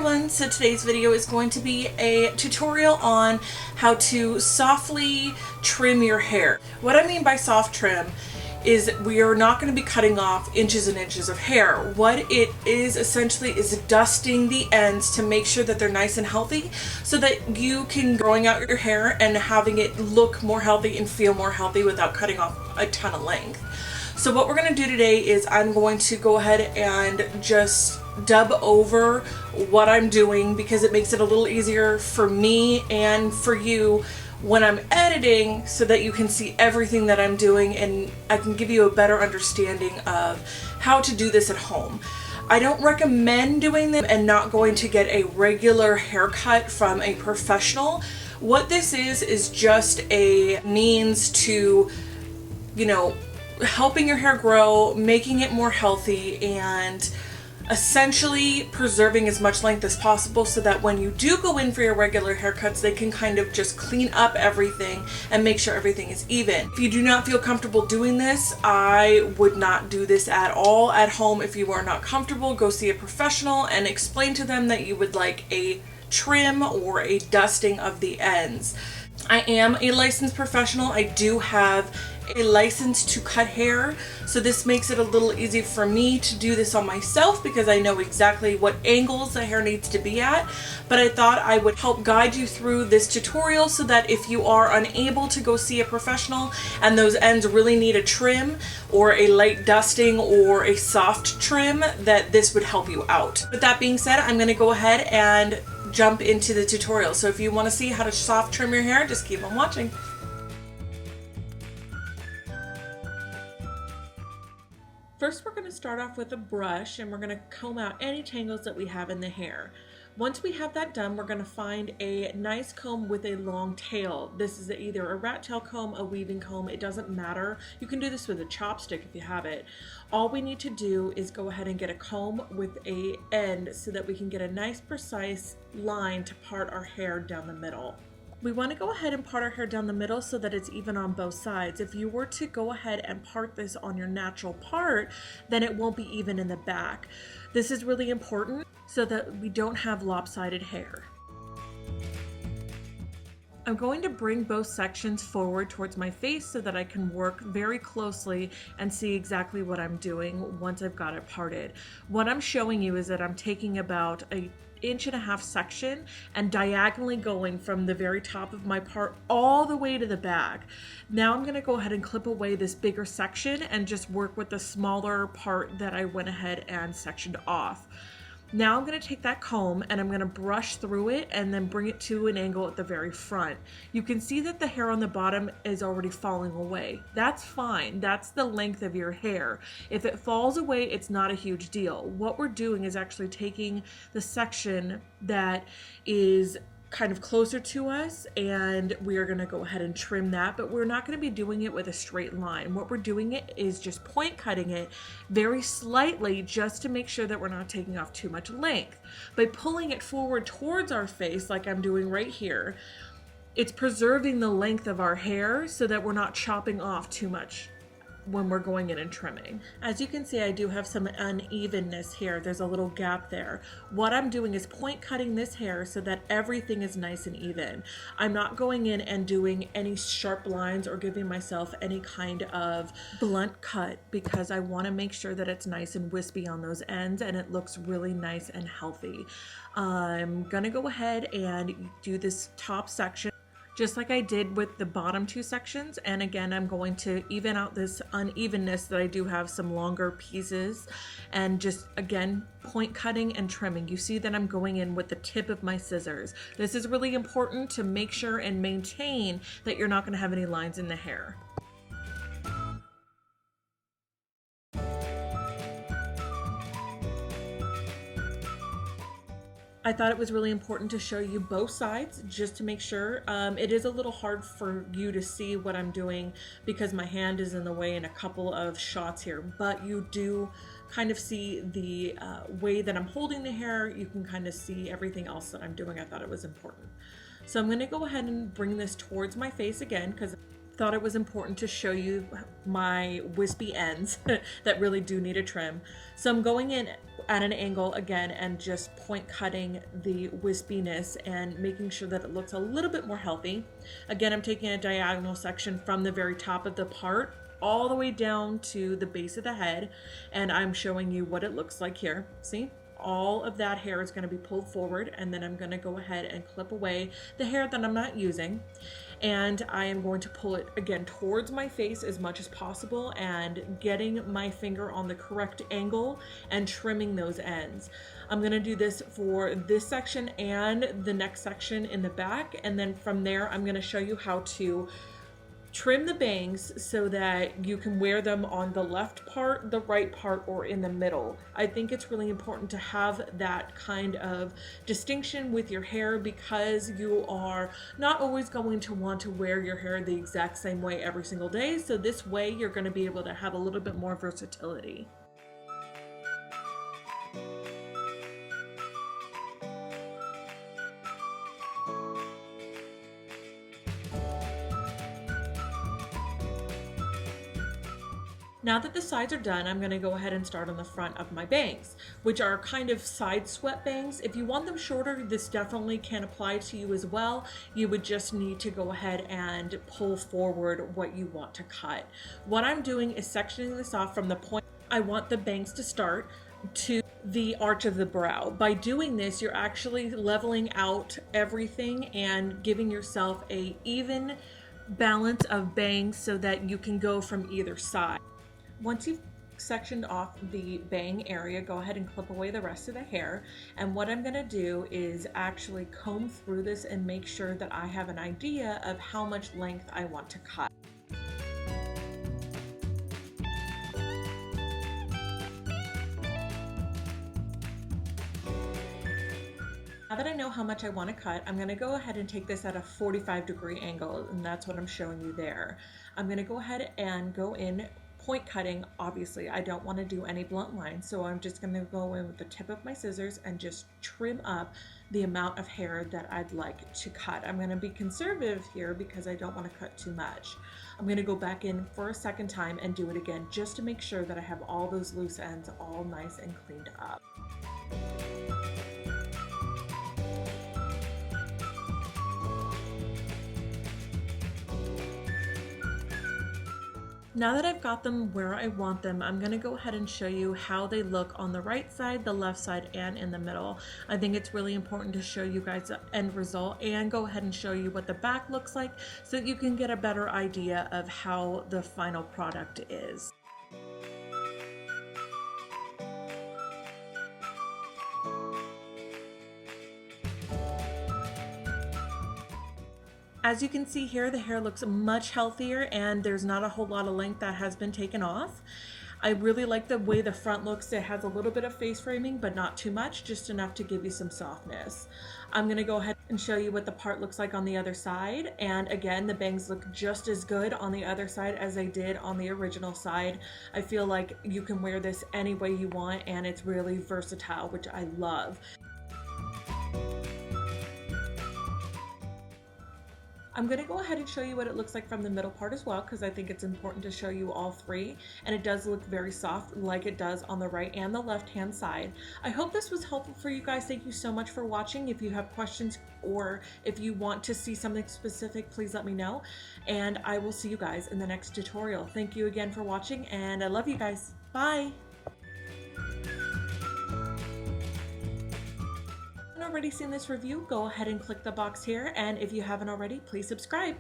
everyone, so today's video is going to be a tutorial on how to softly trim your hair. What I mean by soft trim is we are not going to be cutting off inches and inches of hair. What it is essentially is dusting the ends to make sure that they're nice and healthy so that you can growing out your hair and having it look more healthy and feel more healthy without cutting off a ton of length. So what we're going to do today is I'm going to go ahead and just dub over what I'm doing because it makes it a little easier for me and for you when I'm editing so that you can see everything that I'm doing and I can give you a better understanding of how to do this at home. I don't recommend doing them and not going to get a regular haircut from a professional. What this is just a means to, helping your hair grow, making it more healthy, and essentially preserving as much length as possible so that when you do go in for your regular haircuts, they can kind of just clean up everything and make sure everything is even. If you do not feel comfortable doing this, I would not do this at all at home. If you are not comfortable, go see a professional and explain to them that you would like a trim or a dusting of the ends. I am a licensed professional. I do have a license to cut hair, so this makes it a little easy for me to do this on myself because I know exactly what angles the hair needs to be at. But I thought I would help guide you through this tutorial so that if you are unable to go see a professional and those ends really need a trim or a light dusting or a soft trim, that this would help you out. With that being said, I'm going to go ahead and jump into the tutorial. So if you want to see how to soft trim your hair, just keep on watching. First, we're going to start off with a brush and we're going to comb out any tangles that we have in the hair. Once we have that done, we're going to find a nice comb with a long tail. This is either a rat tail comb, a weaving comb, it doesn't matter. You can do this with a chopstick if you have it. All we need to do is go ahead and get a comb with a end so that we can get a nice precise line to part our hair down the middle. We want to go ahead and part our hair down the middle so that it's even on both sides. If you were to go ahead and part this on your natural part, then it won't be even in the back. This is really important so that we don't have lopsided hair. I'm going to bring both sections forward towards my face so that I can work very closely and see exactly what I'm doing once I've got it parted. What I'm showing you is that I'm taking about an 1.5 inch section and diagonally going from the very top of my part all the way to the back. Now I'm going to go ahead and clip away this bigger section and just work with the smaller part that I went ahead and sectioned off. Now I'm going to take that comb and I'm going to brush through it and then bring it to an angle at the very front. You can see that the hair on the bottom is already falling away. That's fine. That's the length of your hair. If it falls away, it's not a huge deal. What we're doing is actually taking the section that is kind of closer to us and we are going to go ahead and trim that, but we're not going to be doing it with a straight line. What we're doing it is just point cutting it very slightly just to make sure that we're not taking off too much length. By pulling it forward towards our face like I'm doing right here, it's preserving the length of our hair so that we're not chopping off too much when we're going in and trimming. As you can see, I do have some unevenness here. There's a little gap there. What I'm doing is point cutting this hair so that everything is nice and even. I'm not going in and doing any sharp lines or giving myself any kind of blunt cut because I want to make sure that it's nice and wispy on those ends and it looks really nice and healthy. I'm gonna go ahead and do this top section just like I did with the bottom two sections. And again, I'm going to even out this unevenness that I do have some longer pieces and just again, point cutting and trimming. You see that I'm going in with the tip of my scissors. This is really important to make sure and maintain that you're not going to have any lines in the hair. I thought it was really important to show you both sides just to make sure. It is a little hard for you to see what I'm doing because my hand is in the way in a couple of shots here, but you do kind of see the way that I'm holding the hair. You can kind of see everything else that I'm doing. I thought it was important. So I'm going to go ahead and bring this towards my face again because thought it was important to show you my wispy ends that really do need a trim. So I'm going in at an angle again and just point cutting the wispiness and making sure that it looks a little bit more healthy. Again, I'm taking a diagonal section from the very top of the part all the way down to the base of the head, and I'm showing you what it looks like here. See? All of that hair is going to be pulled forward, and then I'm going to go ahead and clip away the hair that I'm not using, and I am going to pull it again towards my face as much as possible and getting my finger on the correct angle and trimming those ends. I'm going to do this for this section and the next section in the back, and then from there I'm going to show you how to trim the bangs so that you can wear them on the left part, the right part, or in the middle. I think it's really important to have that kind of distinction with your hair because you are not always going to want to wear your hair the exact same way every single day. So this way you're going to be able to have a little bit more versatility. Now that the sides are done, I'm going to go ahead and start on the front of my bangs, which are kind of side swept bangs. If you want them shorter, this definitely can apply to you as well. You would just need to go ahead and pull forward what you want to cut. What I'm doing is sectioning this off from the point I want the bangs to start to the arch of the brow. By doing this, you're actually leveling out everything and giving yourself a even balance of bangs so that you can go from either side. Once you've sectioned off the bang area, go ahead and clip away the rest of the hair. And what I'm going to do is actually comb through this and make sure that I have an idea of how much length I want to cut. Now that I know how much I want to cut, I'm going to go ahead and take this at a 45-degree angle, and that's what I'm showing you there. I'm going to go ahead and go in point cutting. Obviously, I don't want to do any blunt lines, so I'm just going to go in with the tip of my scissors and just trim up the amount of hair that I'd like to cut. I'm going to be conservative here because I don't want to cut too much. I'm going to go back in for a second time and do it again just to make sure that I have all those loose ends all nice and cleaned up. Now that I've got them where I want them, I'm going to go ahead and show you how they look on the right side, the left side, and in the middle. I think it's really important to show you guys the end result and go ahead and show you what the back looks like so that you can get a better idea of how the final product is. As you can see here, the hair looks much healthier and there's not a whole lot of length that has been taken off. I really like the way the front looks. It has a little bit of face framing, but not too much, just enough to give you some softness. I'm going to go ahead and show you what the part looks like on the other side. And again, the bangs look just as good on the other side as they did on the original side. I feel like you can wear this any way you want and it's really versatile, which I love. I'm going to go ahead and show you what it looks like from the middle part as well because I think it's important to show you all three, and it does look very soft like it does on the right and the left hand side. I hope this was helpful for you guys. Thank you so much for watching. If you have questions or if you want to see something specific, please let me know, and I will see you guys in the next tutorial. Thank you again for watching, and I love you guys. Bye! Already seen this review, go ahead and click the box here, and if you haven't already, please subscribe.